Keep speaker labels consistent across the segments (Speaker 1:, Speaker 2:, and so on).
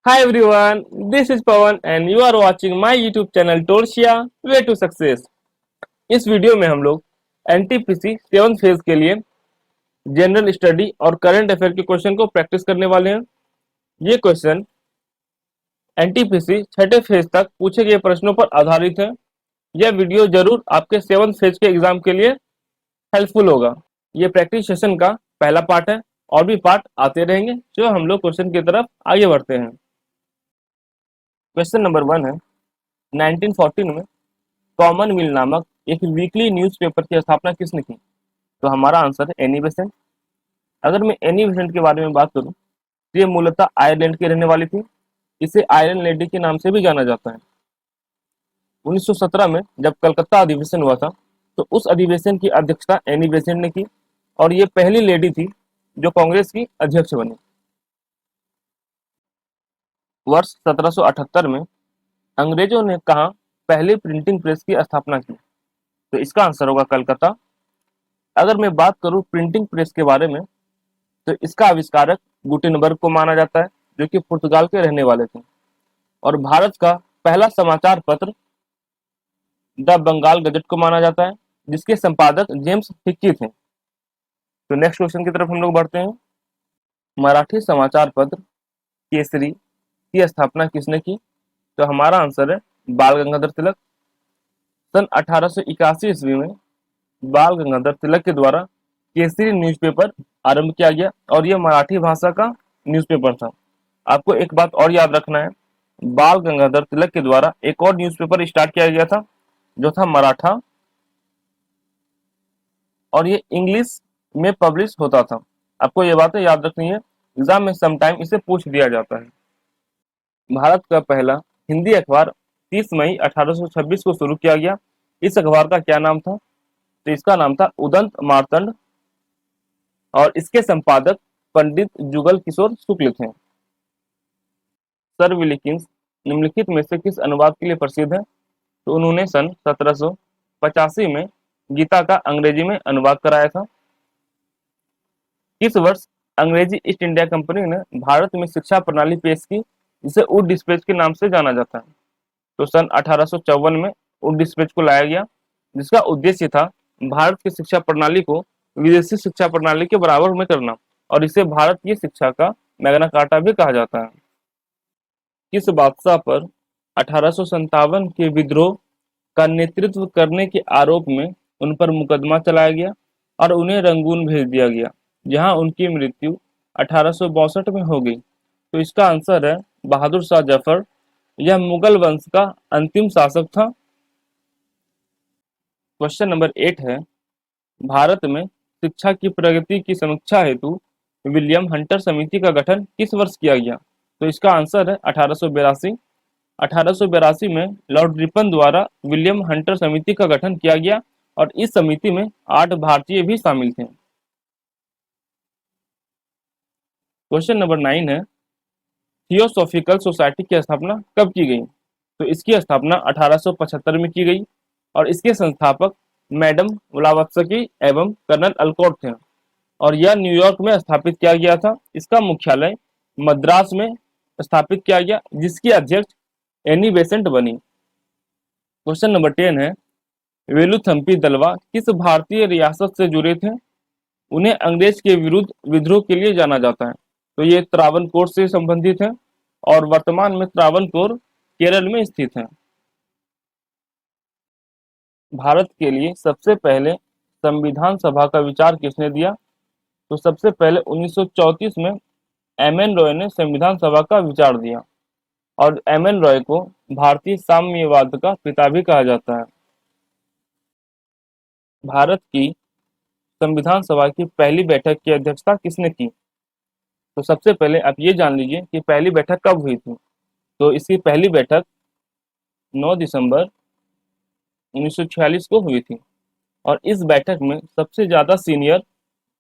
Speaker 1: Hi everyone, this is Pawan and you are watching my YouTube channel Torsia Way to Success। इस video में हम लोग NTPC 7th phase के लिए general study और current affair के क्वेश्चन को प्रैक्टिस करने वाले हैं। ये क्वेश्चन एनटीपीसी छठे फेज तक पूछे गए प्रश्नों पर आधारित है। यह वीडियो जरूर आपके 7th फेज के एग्जाम के लिए हेल्पफुल होगा। ये प्रैक्टिस सेशन का पहला पार्ट है और भी पार्ट आते रहेंगे जो हम लोग क्वेश्चन की तरफ आगे बढ़ते हैं। क्वेश्चन नंबर 1 है, 1914 में कॉमनवेल्थ नामक एक वीकली न्यूज़पेपर की स्थापना किसने की? तो हमारा आंसर है एनी बेसेंट। अगर मैं एनी बेसेंट के बारे में बात करूं तो ये मूलतः आयरलैंड की रहने वाली थी। इसे आयरन लेडी के नाम से भी जाना जाता है। 1917 में जब कलकत्ता अधिवेशन हुआ था तो उस अधिवेशन की अध्यक्षता एनी बेसेंट ने की और ये पहली लेडी थी जो कांग्रेस की अध्यक्ष बनी। वर्ष 1778 में अंग्रेजों ने कहाँ पहले प्रिंटिंग प्रेस की स्थापना की? तो इसका आंसर होगा कलकत्ता। अगर मैं बात करूं प्रिंटिंग प्रेस के बारे में तो इसका आविष्कारक गुटेनबर्ग को माना जाता है जो कि पुर्तगाल के रहने वाले थे और भारत का पहला समाचार पत्र द बंगाल गजट को माना जाता है जिसके संपादक जेम्स हिक्की थे। तो नेक्स्ट क्वेश्चन की तरफ हम लोग बढ़ते हैं। मराठी समाचार पत्र केसरी की स्थापना किसने की? तो हमारा आंसर है बाल गंगाधर तिलक। सन 1881 ईस्वी में बाल गंगाधर तिलक के द्वारा केसरी न्यूज़पेपर आरंभ किया गया और यह मराठी भाषा का न्यूज़पेपर था। आपको एक बात और याद रखना है, बाल गंगाधर तिलक के द्वारा एक और न्यूज़पेपर स्टार्ट किया गया था जो था मराठा और ये इंग्लिश में पब्लिश होता था। आपको ये बातें याद रखनी है, एग्जाम में समटाइम इसे पूछ दिया जाता है। भारत का पहला हिंदी अखबार 30 मई 1826 को शुरू किया गया। इस अखबार का क्या नाम था? तो इसका नाम था उदंत मार्तंड और इसके संपादक पंडित जुगल किशोर शुक्ल थे। सर विलिकिंस निम्नलिखित में से किस अनुवाद के लिए प्रसिद्ध है? तो उन्होंने सन 1785 में गीता का अंग्रेजी में अनुवाद कराया था। किस वर्ष अंग्रेजी ईस्ट इंडिया कंपनी ने भारत में शिक्षा प्रणाली पेश की जिसे वुड डिस्पैच के नाम से जाना जाता है? तो सन 1854 में वुड डिस्पैच को लाया गया जिसका उद्देश्य था भारत की शिक्षा प्रणाली को विदेशी शिक्षा प्रणाली के बराबर में करना और इसे भारत की शिक्षा का मैग्ना कार्टा भी कहा जाता है। किस बादशाह पर 1857 के विद्रोह का नेतृत्व करने के आरोप में उन पर मुकदमा चलाया गया और उन्हें रंगून भेज दिया गया जहां उनकी मृत्यु 1862 में हो गई? तो इसका आंसर है बहादुर शाह जफर। यह मुगल वंश का अंतिम शासक था। क्वेश्चन नंबर 8 है, भारत में शिक्षा की प्रगति की समीक्षा हेतु विलियम हंटर समिति का गठन किस वर्ष किया गया? तो इसका आंसर है 1882। 1882 में लॉर्ड रिपन द्वारा विलियम हंटर समिति का गठन किया गया और इस समिति में 8 भारतीय भी शामिल थे। क्वेश्चन नंबर 9 है, थियोसॉफिकल सोसाइटी की स्थापना कब की गई? तो इसकी स्थापना 1875 में की गई और इसके संस्थापक मैडम ब्लावत्स्की एवं कर्नल अल्कोट थे और यह न्यूयॉर्क में स्थापित किया गया था। इसका मुख्यालय मद्रास में स्थापित किया गया जिसकी अध्यक्ष एनी बेसेंट बनी। क्वेश्चन नंबर 10 है, वेलुथम्पी दलवा किस भारतीय रियासत से जुड़े थे? उन्हें अंग्रेज के विरुद्ध विद्रोह के लिए जाना जाता है। तो ये त्रावणकोर से संबंधित है और वर्तमान में त्रावणकोर केरल में स्थित है। भारत के लिए सबसे पहले संविधान सभा का विचार किसने दिया? तो सबसे पहले 1934 में एम.एन. रॉय ने संविधान सभा का विचार दिया और एम.एन. रॉय को भारतीय साम्यवाद का पिता भी कहा जाता है। भारत की संविधान सभा की पहली बैठक की अध्यक्षता किसने की? तो सबसे पहले आप ये जान लीजिए कि पहली बैठक कब हुई थी। तो इसकी पहली बैठक 9 दिसंबर 1946 को हुई थी और इस बैठक में सबसे ज्यादा सीनियर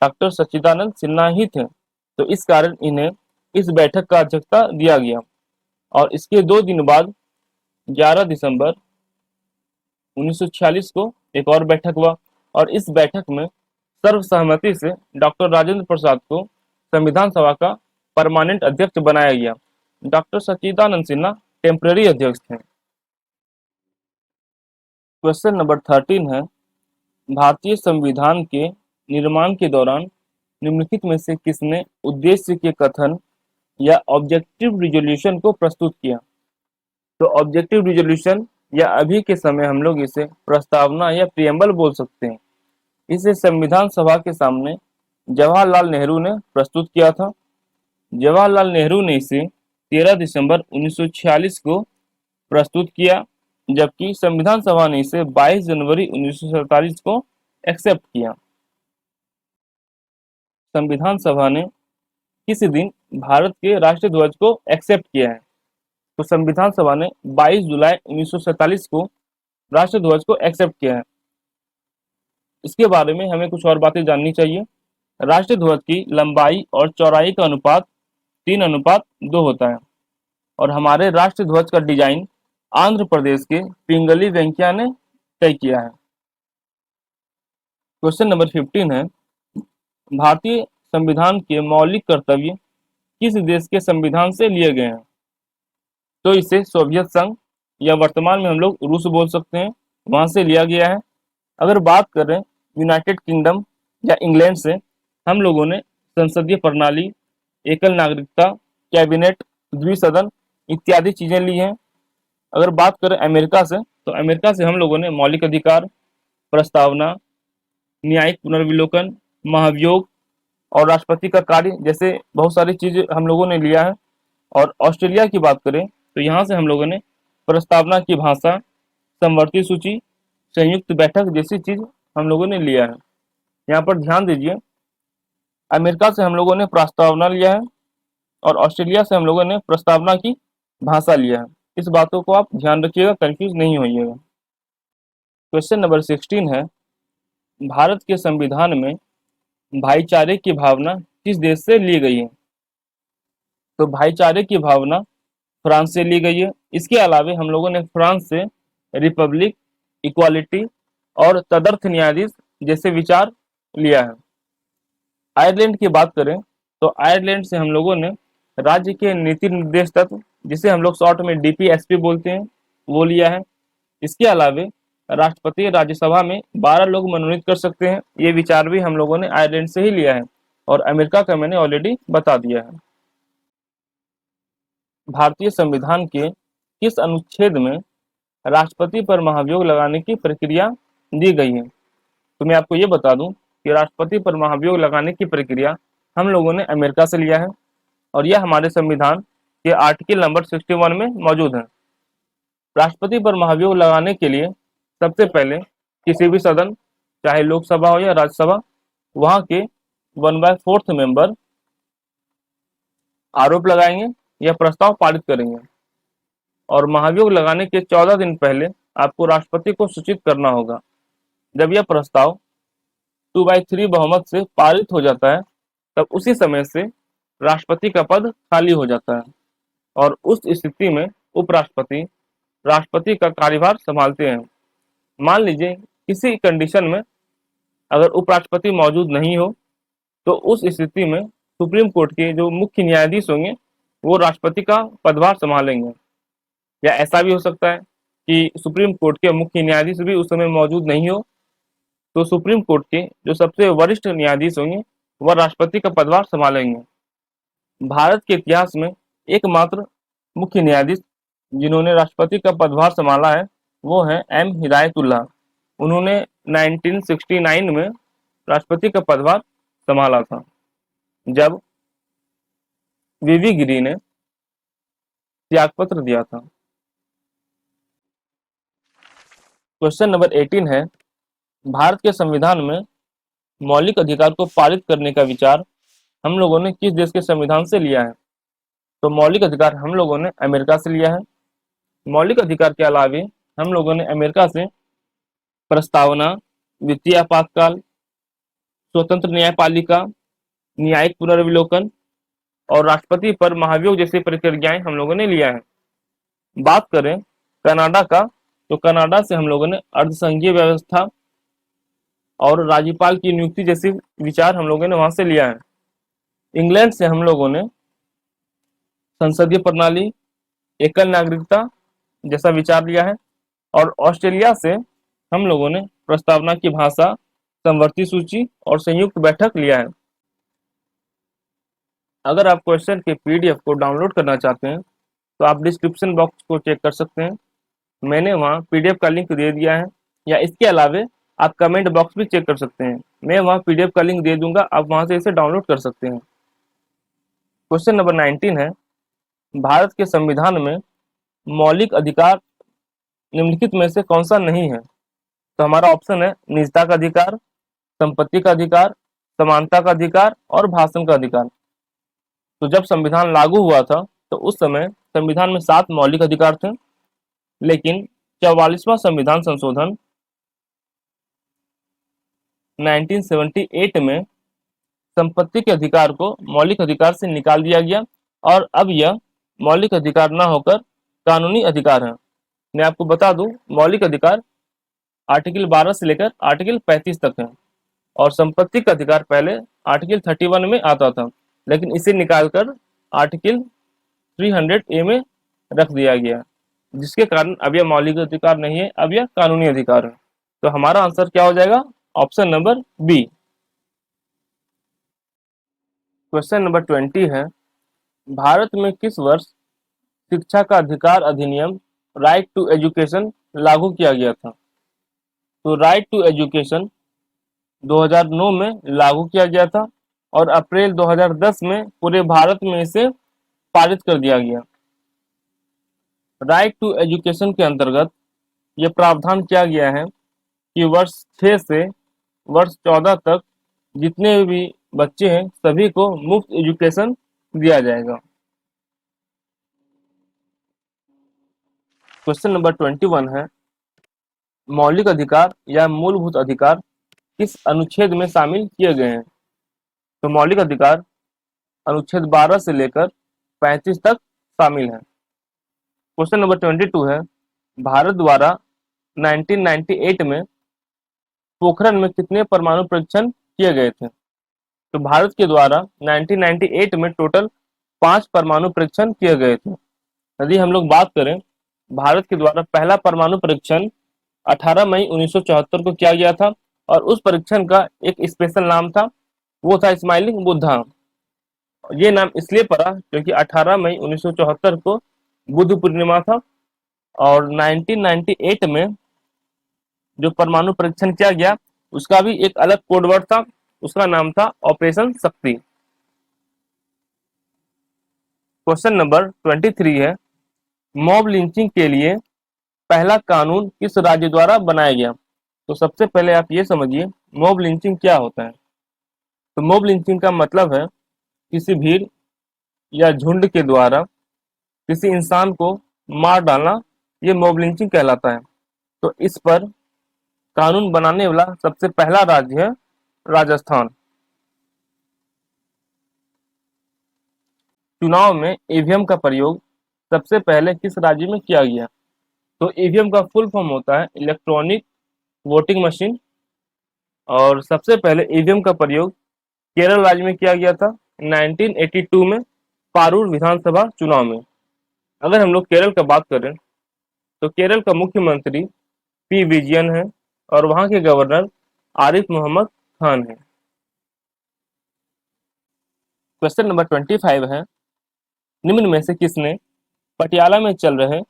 Speaker 1: डॉक्टर सच्चिदानंद सिन्हा ही थे। तो इस कारण इन्हें इस बैठक का अध्यक्षता दिया गया और इसके 2 दिन बाद 11 दिसंबर 1946 को एक और बैठक हुआ और इस बैठक में सर्वसहमति से डॉक्टर राजेंद्र प्रसाद को संविधान सभा का परमानेंट अध्यक्ष बनाया गया डॉक्टर सच्चिदानंद सिन्हा टेम्पररी अध्यक्ष थे। क्वेश्चन नंबर 13 है, भारतीय संविधान के निर्माण के दौरान निम्नलिखित में से किसने उद्देश्य के कथन या ऑब्जेक्टिव रिजोल्यूशन को प्रस्तुत किया? तो ऑब्जेक्टिव रिजोल्यूशन या अभी के समय हम लोग इसे प्रस्तावना या प्रियम्बल बोल सकते हैं। इसे संविधान सभा के सामने जवाहरलाल नेहरू ने प्रस्तुत किया था। जवाहरलाल नेहरू ने इसे 13 दिसंबर 1946 को प्रस्तुत किया, जबकि संविधान सभा ने इसे 22 जनवरी 1947 को एक्सेप्ट किया। संविधान सभा ने किस दिन भारत के राष्ट्रीय ध्वज को एक्सेप्ट किया है? तो संविधान सभा ने 22 जुलाई 1947 को राष्ट्रीय ध्वज को एक्सेप्ट किया है। इसके बारे में हमें कुछ और बातें जाननी चाहिए। राष्ट्रीय ध्वज की लंबाई और चौड़ाई का अनुपात 3:2 होता है और हमारे राष्ट्रीय ध्वज का डिजाइन आंध्र प्रदेश के पिंगली वेंकैया ने तय किया है। क्वेश्चन नंबर 15 है, भारतीय संविधान के मौलिक कर्तव्य किस देश के संविधान से लिए गए हैं? तो इसे सोवियत संघ या वर्तमान में हम लोग रूस बोल सकते हैं, वहां से लिया गया है। अगर बात करें यूनाइटेड किंगडम या इंग्लैंड से, हम लोगों ने संसदीय प्रणाली, एकल नागरिकता, कैबिनेट, द्विसदन इत्यादि चीजें ली हैं। अगर बात करें अमेरिका से, तो अमेरिका से हम लोगों ने मौलिक अधिकार, प्रस्तावना, न्यायिक पुनर्विलोकन, महाभियोग और राष्ट्रपति का कार्य जैसे बहुत सारी चीजें हम लोगों ने लिया है। और ऑस्ट्रेलिया की बात करें तो यहाँ से हम लोगों ने प्रस्तावना की भाषा, समवर्ती सूची, संयुक्त बैठक जैसी चीज हम लोगों ने लिया है। यहाँ पर ध्यान दीजिए, अमेरिका से हम लोगों ने प्रस्तावना लिया है और ऑस्ट्रेलिया से हम लोगों ने प्रस्तावना की भाषा लिया है। इस बातों को आप ध्यान रखिएगा, कंफ्यूज नहीं होइएगा। क्वेश्चन नंबर 16 है, भारत के संविधान में भाईचारे की भावना किस देश से ली गई है? तो भाईचारे की भावना फ्रांस से ली गई है। इसके अलावा हम लोगों ने फ्रांस से रिपब्लिक, इक्वालिटी और तदर्थ न्यायाधीश जैसे विचार लिया है। आयरलैंड की बात करें तो आयरलैंड से हम लोगों ने राज्य के नीति निर्देश तत्व, जिसे हम लोग शॉर्ट में डीपीएसपी बोलते हैं, वो लिया है। इसके अलावा राष्ट्रपति राज्यसभा में 12 लोग मनोनीत कर सकते हैं, ये विचार भी हम लोगों ने आयरलैंड से ही लिया है। और अमेरिका का मैंने ऑलरेडी बता दिया है। भारतीय संविधान के किस अनुच्छेद में राष्ट्रपति पर महाभियोग लगाने की प्रक्रिया दी गई है? तो मैं आपको ये बता दूं कि राष्ट्रपति पर महाभियोग लगाने की प्रक्रिया हम लोगों ने अमेरिका से लिया है और यह हमारे संविधान के आर्टिकल नंबर 61 में मौजूद है। राष्ट्रपति पर महाभियोग लगाने के लिए सबसे पहले किसी भी सदन, चाहे लोकसभा हो या राज्यसभा, वहां के 1/4 मेंबर आरोप लगाएंगे या प्रस्ताव पारित करेंगे और महाभियोग लगाने के 14 दिन पहले आपको राष्ट्रपति को सूचित करना होगा। जब यह प्रस्ताव 2/3 बहुमत से पारित हो जाता है, तब उसी समय से राष्ट्रपति का पद खाली हो जाता है और उस स्थिति में उपराष्ट्रपति राष्ट्रपति का कार्यभार संभालते हैं। मान लीजिए किसी कंडीशन में अगर उपराष्ट्रपति मौजूद नहीं हो, तो उस स्थिति में सुप्रीम कोर्ट के जो मुख्य न्यायाधीश होंगे वो राष्ट्रपति का पदभार संभालेंगे। या ऐसा भी हो सकता है कि सुप्रीम कोर्ट के मुख्य न्यायाधीश भी उस समय मौजूद नहीं हो, तो सुप्रीम कोर्ट के जो सबसे वरिष्ठ न्यायाधीश होंगे वह राष्ट्रपति का पदभार संभालेंगे। भारत के इतिहास में एकमात्र मुख्य न्यायाधीश जिन्होंने राष्ट्रपति का पदभार संभाला है वो है एम हिदायतुल्लाह। उन्होंने 1969 में राष्ट्रपति का पदभार संभाला था, जब वीवी गिरी ने त्यागपत्र दिया था। क्वेश्चन नंबर 18 है, भारत के संविधान में मौलिक अधिकार को पारित करने का विचार हम लोगों ने किस देश के संविधान से लिया है? तो मौलिक अधिकार हम लोगों ने अमेरिका से लिया है। मौलिक अधिकार के अलावे हम लोगों ने अमेरिका से प्रस्तावना, वित्तीय आपातकाल, स्वतंत्र न्यायपालिका, न्यायिक पुनर्विलोकन और राष्ट्रपति पर महाभियोग जैसी प्रक्रियाएं हम लोगों ने लिया है। बात करें कनाडा का, तो कनाडा से हम लोगों ने अर्धसंघीय व्यवस्था और राज्यपाल की नियुक्ति जैसी विचार हम लोगों ने वहां से लिया है। इंग्लैंड से हम लोगों ने संसदीय प्रणाली, एकल नागरिकता जैसा विचार लिया है। और ऑस्ट्रेलिया से हम लोगों ने प्रस्तावना की भाषा, समवर्ती सूची और संयुक्त बैठक लिया है। अगर आप क्वेश्चन के पीडीएफ को डाउनलोड करना चाहते हैं तो आप डिस्क्रिप्शन बॉक्स को चेक कर सकते हैं, मैंने वहाँ पीडीएफ का लिंक दे दिया है। या इसके अलावे आप कमेंट बॉक्स भी चेक कर सकते हैं, मैं वहाँ पीडीएफ का लिंक दे दूंगा, आप वहाँ से इसे डाउनलोड कर सकते हैं। क्वेश्चन नंबर 19 है, भारत के संविधान में मौलिक अधिकार निम्नलिखित में से कौन सा नहीं है? तो हमारा ऑप्शन है निजता का अधिकार, संपत्ति का अधिकार, समानता का अधिकार और भाषण का अधिकार। तो जब संविधान लागू हुआ था तो उस समय संविधान में 7 मौलिक अधिकार थे, लेकिन 44वां संविधान संशोधन 1978 में संपत्ति के अधिकार को मौलिक अधिकार से निकाल दिया गया और अब यह मौलिक अधिकार न होकर कानूनी अधिकार है। मैं आपको बता दूं, मौलिक अधिकार आर्टिकल 12 से लेकर आर्टिकल 35 तक है और संपत्ति का अधिकार पहले आर्टिकल 31 में आता था, लेकिन इसे निकालकर आर्टिकल 300A में रख दिया गया, जिसके कारण अब यह मौलिक अधिकार नहीं है, अब यह कानूनी अधिकार है। तो हमारा आंसर क्या हो जाएगा? Option number B. Question number 20 है, भारत में किस वर्ष शिक्षा का अधिकार अधिनियम राइट टू एजुकेशन लागू किया गया था? तो राइट टू एजुकेशन 2009 में लागू किया गया था और अप्रैल 2010 में पूरे भारत में इसे पारित कर दिया गया। राइट टू एजुकेशन के अंतर्गत यह प्रावधान किया गया है कि वर्ष 6 से वर्ष 14 तक जितने भी बच्चे हैं सभी को मुफ्त एजुकेशन दिया जाएगा। क्वेश्चन नंबर 21 है, मौलिक अधिकार या मूलभूत अधिकार किस अनुच्छेद में शामिल किए गए हैं? तो मौलिक अधिकार अनुच्छेद 12 से लेकर 35 तक शामिल है। क्वेश्चन नंबर 22 है, भारत द्वारा 1998 में पोखरण में कितने परमाणु परीक्षण किए गए थे? तो भारत के द्वारा 1998 में टोटल 5 परमाणु परीक्षण किए गए थे। यदि हम लोग बात करें, भारत के द्वारा पहला परमाणु परीक्षण 18 मई 1974 को किया गया था और उस परीक्षण का एक स्पेशल नाम था, वो था स्माइलिंग बुद्धा। ये नाम इसलिए पड़ा क्योंकि 18 मई 1974 को बुद्ध पूर्णिमा था और 1998 में जो परमाणु परीक्षण किया गया उसका भी एक अलग कोड वर्ड था, उसका नाम था ऑपरेशन शक्ति। क्वेश्चन नंबर 23 है, मॉब लिंचिंग के लिए पहला कानून किस राज्य द्वारा बनाया गया? तो सबसे पहले आप ये समझिए मॉब लिंचिंग क्या होता है। तो मॉब लिंचिंग का मतलब है किसी भीड़ या झुंड के द्वारा किसी इंसान को मार डालना, ये मॉब लिंचिंग कहलाता है। तो इस पर कानून बनाने वाला सबसे पहला राज्य है राजस्थान। चुनाव में ईवीएम का प्रयोग सबसे पहले किस राज्य में किया गया? तो ईवीएम का फुल फॉर्म होता है इलेक्ट्रॉनिक वोटिंग मशीन और सबसे पहले ईवीएम का प्रयोग केरल राज्य में किया गया था 1982 में पारूर विधानसभा चुनाव में। अगर हम लोग केरल का बात करें तो केरल का मुख्यमंत्री पी विजयन है और वहां के गवर्नर आरिफ मोहम्मद खान है। क्वेश्चन नंबर 25 है, निम्न में से किसने पटियाला में चल रहे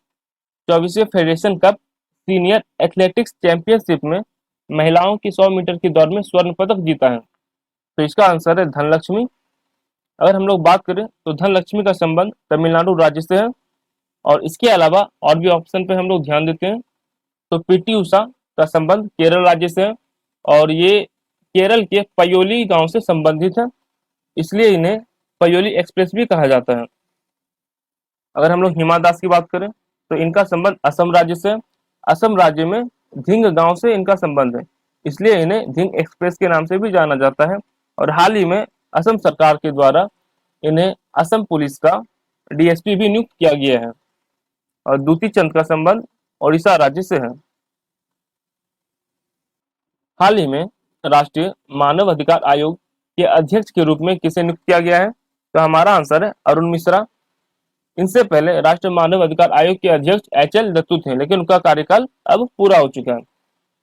Speaker 1: 24वें federation cup senior athletics championship में महिलाओं की 100 मीटर की दौड़ में स्वर्ण पदक जीता है? तो इसका आंसर है धनलक्ष्मी। अगर हम लोग बात करें तो धनलक्ष्मी का संबंध तमिलनाडु राज्य से है और इसके अलावा और भी ऑप्शन पे हम लोग ध्यान देते हैं तो पीटी उषा का संबंध केरल राज्य से है और ये केरल के पयोली गांव से संबंधित है, इसलिए इन्हें पयोली एक्सप्रेस भी कहा जाता है। अगर हम लोग हिमा दास की बात करें तो इनका संबंध असम राज्य से, असम राज्य में धिंग गांव से इनका संबंध है, इसलिए इन्हें धिंग एक्सप्रेस के नाम से भी जाना जाता है। और हाल ही में असम सरकार के द्वारा इन्हें असम पुलिस का डीएसपी भी नियुक्त किया गया है। और दूती चंद का संबंध ओडिशा राज्य से है। हाल ही में राष्ट्रीय मानव अधिकार आयोग के अध्यक्ष के रूप में किसे नियुक्त किया गया है? तो हमारा आंसर है अरुण मिश्रा। इनसे पहले राष्ट्रीय मानव अधिकार आयोग के अध्यक्ष HL दत्तू थे, लेकिन उनका कार्यकाल अब पूरा हो चुका है।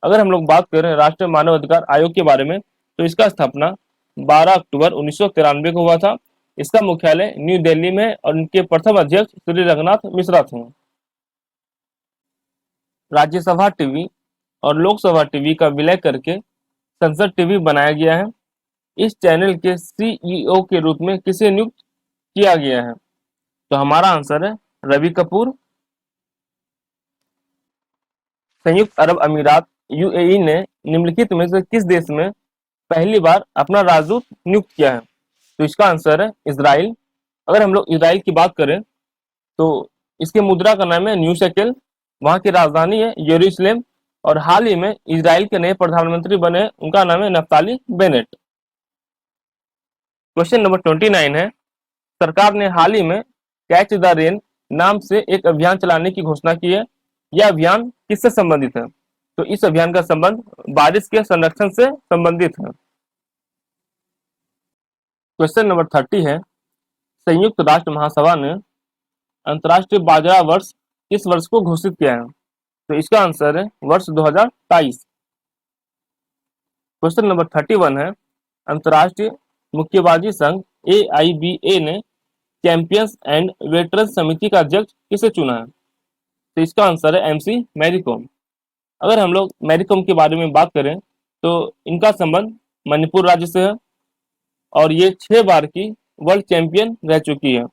Speaker 1: अगर हम लोग बात करें राष्ट्रीय मानव अधिकार आयोग के बारे में, तो इसका स्थापना 12 अक्टूबर 1993 को हुआ था। इसका मुख्यालय न्यू दिल्ली में है और इनके प्रथम अध्यक्ष श्री रंगनाथ मिश्रा थे। राज्यसभा टीवी और लोकसभा टीवी का विलय करके संसद टीवी बनाया गया है। इस चैनल के CEO के रूप में किसे नियुक्त किया गया है? तो हमारा आंसर है रवि कपूर। संयुक्त अरब अमीरात UAE ने निम्नलिखित में से किस देश में पहली बार अपना राजदूत नियुक्त किया है? तो इसका आंसर है इजराइल। अगर हम लोग इजराइल की बात करें तो इसके मुद्रा का नाम है न्यू शेकेल, वहां की राजधानी है यरूशलेम और हाल ही में इजराइल के नए प्रधानमंत्री बने, उनका नाम है नफ्ताली बेनेट। क्वेश्चन नंबर 29 है, सरकार ने हाल ही में कैच द रेन नाम से एक अभियान चलाने की घोषणा की है। यह अभियान किससे संबंधित है? तो इस अभियान का संबंध बारिश के संरक्षण से संबंधित है। क्वेश्चन नंबर 30 है, संयुक्त राष्ट्र महासभा ने अंतर्राष्ट्रीय बाजरा वर्ष किस वर्ष को घोषित किया है? तो इसका आंसर है वर्ष 2023। क्वेश्चन नंबर 31 है, अंतर्राष्ट्रीय मुक्केबाजी संघ AIBA ने चैंपियंस एंड वेटरन समिति का अध्यक्ष किसे चुना है? तो इसका आंसर है MC मैरीकॉम। अगर हम लोग मैरीकॉम के बारे में बात करें तो इनका संबंध मणिपुर राज्य से है और ये 6 बार की वर्ल्ड चैंपियन रह चुकी है।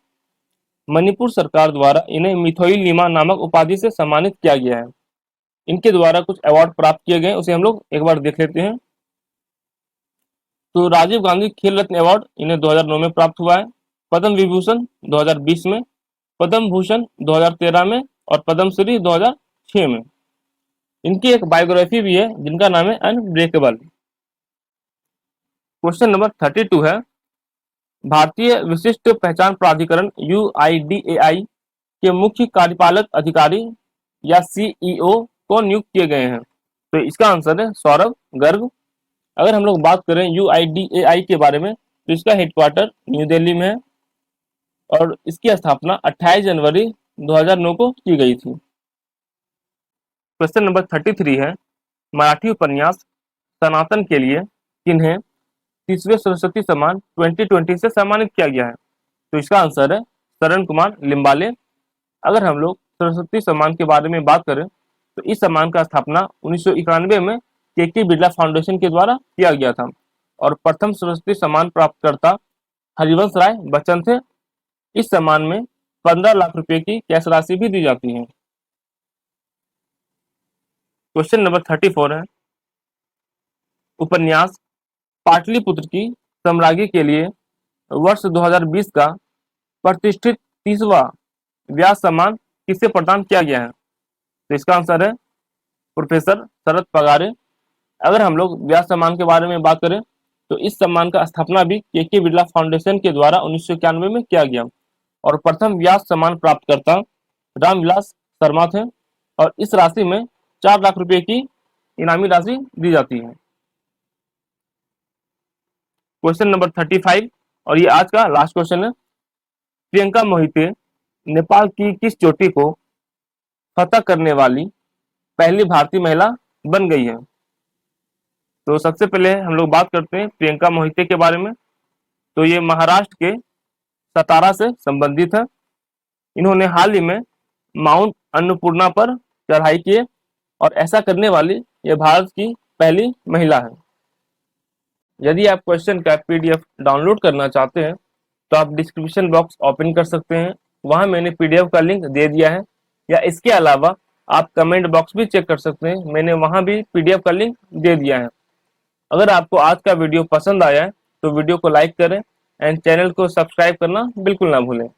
Speaker 1: मणिपुर सरकार द्वारा इन्हें मिथोई लीमा नामक उपाधि से सम्मानित किया गया है। इनके द्वारा कुछ अवार्ड प्राप्त किए गए, उसे हम लोग एक बार देख लेते हैं। तो राजीव गांधी खेल रत्न अवार्ड इन्हें 2009 में प्राप्त हुआ है, पद्म विभूषण 2020 में, पद्म भूषण 2013 में और पद्म श्री 2006 में। इनकी एक बायोग्राफी भी है जिनका नाम है अनब्रेकेबल। क्वेश्चन नंबर 32 है, भारतीय विशिष्ट पहचान प्राधिकरण UIDAI के मुख्य कार्यपालक अधिकारी या CEO को नियुक्त किए गए हैं? तो इसका आंसर है सौरभ गर्ग। अगर हम लोग बात करें UIDAI के बारे में तो इसका हेडक्वार्टर न्यू दिल्ली में है और इसकी स्थापना 28 जनवरी 2009 को की गई थी। क्वेश्चन नंबर 33 है, मराठी उपन्यास सनातन के लिए किन्हें 30वें सरस्वती सम्मान 2020 से सम्मानित किया गया है? तो इसका आंसर है शरण कुमार लिम्बाले। अगर हम लोग सरस्वती सम्मान के बारे में बात करें तो इस सम्मान का स्थापना 1991 में KK बिरला फाउंडेशन के द्वारा किया गया था और प्रथम सरस्वती सम्मान प्राप्तकर्ता हरिवंश राय बच्चन थे। इस सम्मान में 15 लाख रुपए की कैश राशि भी दी जाती है। क्वेश्चन नंबर 34 है, उपन्यास पाटलिपुत्र की सम्राज्ञी के लिए वर्ष 2020 का प्रतिष्ठित 30वां व्यास सम्मान किसे प्रदान किया गया है? तो इसका आंसर है प्रोफेसर शरद पगारे। अगर हम लोग व्यास सम्मान के बारे में बात करें तो इस सम्मान का स्थापना भी KK बिरला फाउंडेशन के द्वारा 1991 में किया गया और प्रथम व्यास सम्मान प्राप्तकर्ता रामविलास शर्मा थे और इस राशि में 4 लाख रुपए की इनामी राशि दी जाती है। क्वेश्चन नंबर 35 और ये आज का लास्ट क्वेश्चन है, प्रियंका मोहिते नेपाल की किस चोटी को फतह करने वाली पहली भारतीय महिला बन गई है? तो सबसे पहले हम लोग बात करते हैं प्रियंका मोहिते के बारे में। तो ये महाराष्ट्र के सतारा से संबंधित है। इन्होंने हाल ही में माउंट अन्नपूर्णा पर चढ़ाई की है और ऐसा करने वाली ये भारत की पहली महिला है। यदि आप क्वेश्चन का PDF डाउनलोड करना चाहते हैं तो आप डिस्क्रिप्शन बॉक्स ओपन कर सकते हैं, वहां मैंने PDF का लिंक दे दिया है, या इसके अलावा आप कमेंट बॉक्स भी चेक कर सकते हैं, मैंने वहां भी PDF का लिंक दे दिया है। अगर आपको आज का वीडियो पसंद आया है तो वीडियो को लाइक करें एंड चैनल को सब्सक्राइब करना बिल्कुल ना भूलें।